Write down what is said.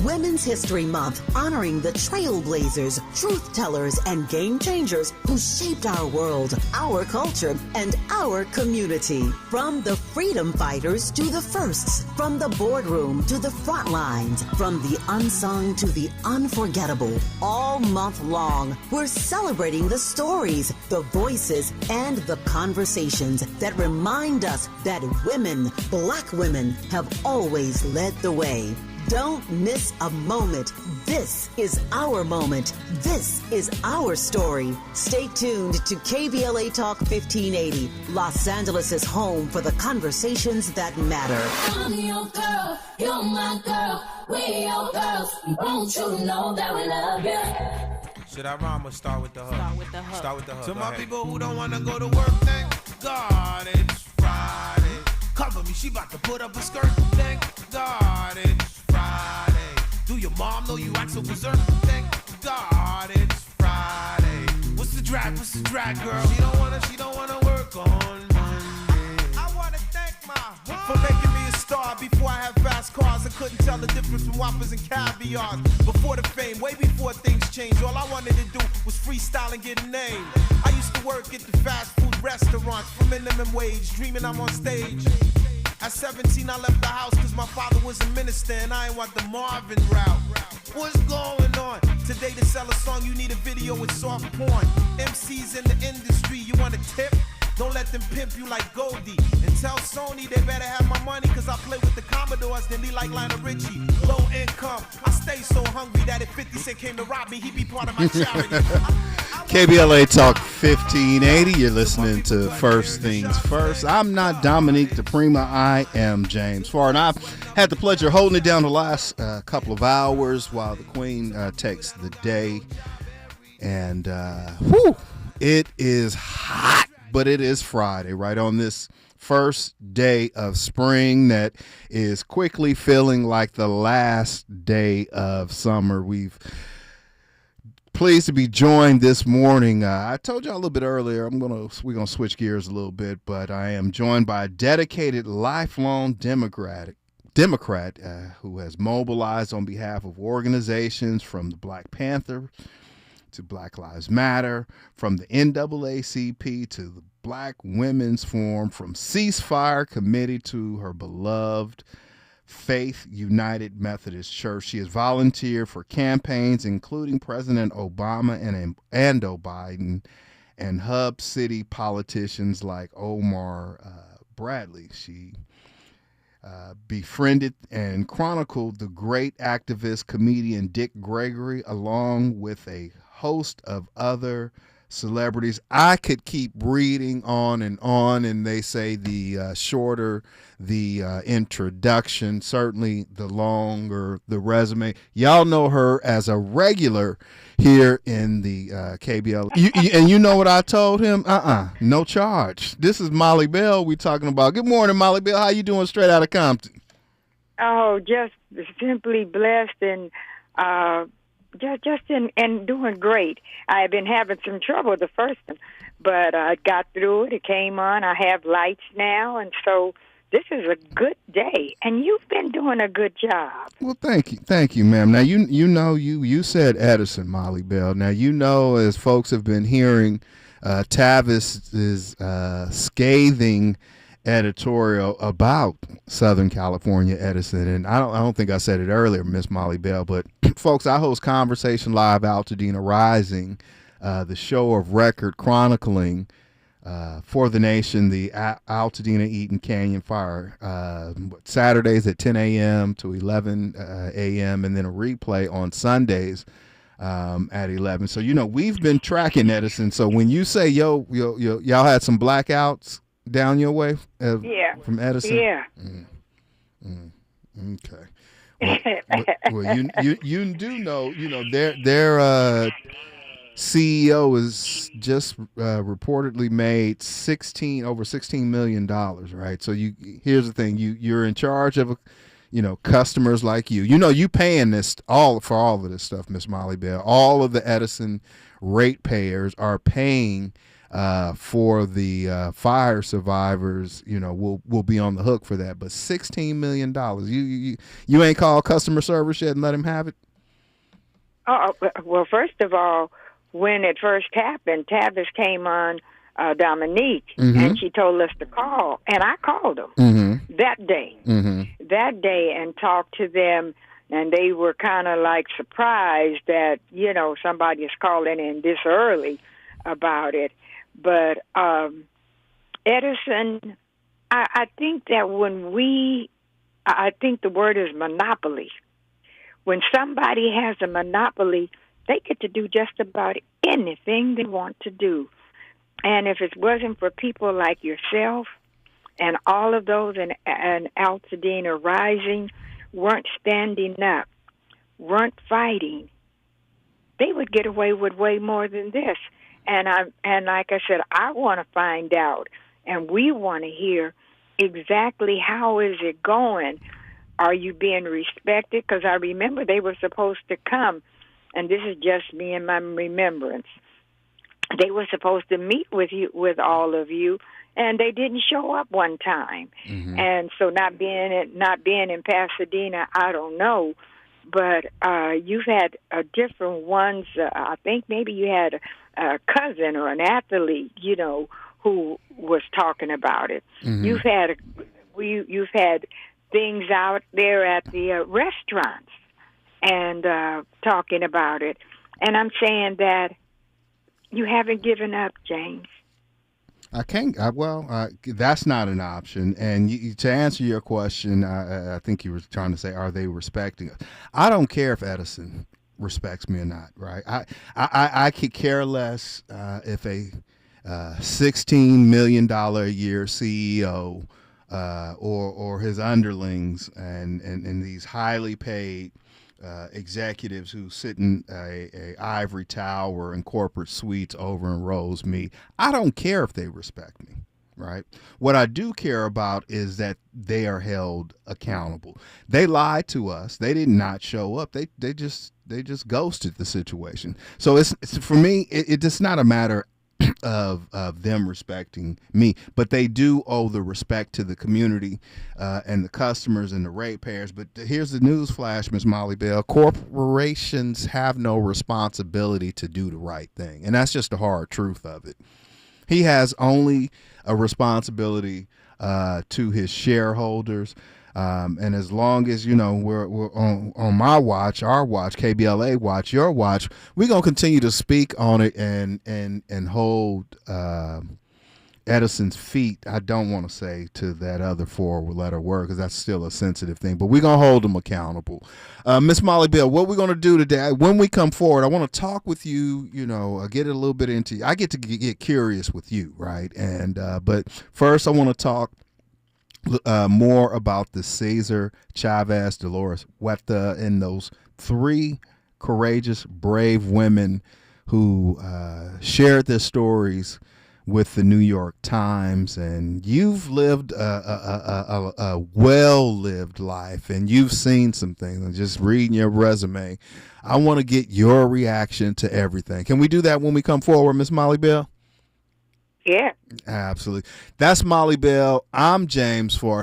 Women's History Month, honoring the trailblazers, truth tellers, and game changers who shaped our world, our culture, and our community. From the freedom fighters to the firsts, from the boardroom to the front lines, from the unsung to the unforgettable. All month long, we're celebrating the stories, the voices, and the conversations that remind us that women, Black women, have always led the way. Don't miss a moment. This is our moment. This is our story. Stay tuned to KBLA Talk 1580, Los Angeles' home for the conversations that matter. I'm your girl, you're my girl, we're your girls. Won't you know that we love you? Should I rhyme or start with the hook? Start with the hook. To my people who don't wanna go to work, thank God it's Friday. Cover me, she about to put up a skirt. Thank God it's Friday. Do your mom know you act so berserk? Thank God it's Friday. What's the drag, girl? She don't wanna work on Monday. I wanna thank my mom for making me a star. Before I had fast cars, I couldn't tell the difference from Whoppers and caviars. Before the fame, way before things changed, all I wanted to do was freestyle and get a name. I used to work at the fast food restaurants for minimum wage, dreaming I'm on stage. At 17, I left the house cause my father was a minister and I ain't want the Marvin route. What's going on? Today to sell a song, you need a video with soft porn. MCs in the industry, you want a tip? Don't let them pimp you like Goldie. And tell Sony they better have my money cause I play with the Commodores, then be like Lionel Richie. Low income, I stay so hungry that if 50 Cent came to rob me, he'd be part of my charity. KBLA Talk 1580. You're listening to First Things First. I'm not Dominique DePrima. I am James Farr. And I've had the pleasure of holding it down the last couple of hours while the Queen takes the day. And it is hot, but it is Friday, right on this first day of spring that is quickly feeling like the last day of summer. Pleased to be joined this morning. I told y'all a little bit earlier, we're gonna switch gears a little bit, but I am joined by a dedicated, lifelong Democrat who has mobilized on behalf of organizations from the Black Panther to Black Lives Matter, from the NAACP to the Black Women's Forum, from Ceasefire Committee to her beloved Faith United Methodist Church. She has volunteered for campaigns including President Obama and Biden and Hub City politicians like Omar Bradley. She befriended and chronicled the great activist comedian Dick Gregory along with a host of other celebrities. I could keep reading on, and they say the shorter the introduction, certainly the longer the resume. Y'all know her as a regular here in the KBLA. And you know what I told him? No charge. This is Molly Bell we talking about. Good morning, Molly Bell. How you doing straight out of Compton? Oh, just simply blessed and and doing great. I have been having some trouble the first one, but I got through it. It came on. I have lights now, and so this is a good day. And you've been doing a good job. Well, thank you, ma'am. Now you said Edison, Molly Bell. Now as folks have been hearing, Tavis's scathing editorial about Southern California Edison, and I don't think I said it earlier, Miss Molly Bell, but folks, I host Conversation Live Altadena Rising, the show of record chronicling for the nation the Altadena Eaton Canyon fire, Saturdays at 10 a.m. to 11 a.m. and then a replay on Sundays at 11. So we've been tracking Edison. So when you say y'all had some blackouts down your way from Edison? Yeah. Okay. Well, you do know, their CEO is just reportedly made over $16 million, right? So here's the thing, you're in charge of customers like you paying this for all of this stuff, Miss Molly Bell. All of the Edison ratepayers are paying for the fire survivors, will be on the hook for that. But $16 million, you ain't called customer service yet and let him have it? Oh, well, first of all, when it first happened, Tavis came on Dominique, and she told us to call, and I called them that day, and talked to them, and they were kind of like surprised that, somebody is calling in this early about it. But Edison, I think that I think the word is monopoly. When somebody has a monopoly, they get to do just about anything they want to do. And if it wasn't for people like yourself and all of those in Altadena Rising weren't standing up, weren't fighting, they would get away with way more than this. And like I said, I want to find out, and we want to hear exactly how is it going. Are you being respected? Because I remember they were supposed to come, and this is just me and my remembrance. They were supposed to meet with with all of you, and they didn't show up one time. And so not being in Pasadena, I don't know. But you've had different ones. I think maybe you had a cousin or an athlete, who was talking about it. You've had things out there at the restaurants and talking about it. And I'm saying that you haven't given up, James. I can't. That's not an option. And to answer your question, I think you were trying to say, are they respecting us? I don't care if Edison respects me or not, right? I could care less if a $16 million a year CEO or his underlings and these highly paid executives who sit in a ivory tower and corporate suites over in Rosemead. I don't care if they respect me, right? What I do care about is that they are held accountable. They lied to us. They did not show up. They just ghosted the situation. So it's for me, it's not a matter of them respecting me, but they do owe the respect to the community and the customers and the ratepayers. But here's the news flash, Miss Molly Bell: corporations have no responsibility to do the right thing, and that's just the hard truth of it. He has only a responsibility to his shareholders. And as long as, we're on my watch, our watch, KBLA watch, your watch, we're going to continue to speak on it and hold Edison's feet. I don't want to say to that other four-letter word because that's still a sensitive thing, but we're going to hold them accountable. Miss Molly Bell, what we're going to do today, when we come forward, I want to talk with you, get a little bit into, I get to get curious with you, right? And but first I want to talk more about the Cesar Chavez, Dolores Huerta, and those three courageous, brave women who shared their stories with the New York Times. And you've lived a well-lived life, and you've seen some things. And just reading your resume, I want to get your reaction to everything. Can we do that when we come forward, Miss Molly Bell? Yeah. Absolutely. That's Molly Bell. I'm James Farr.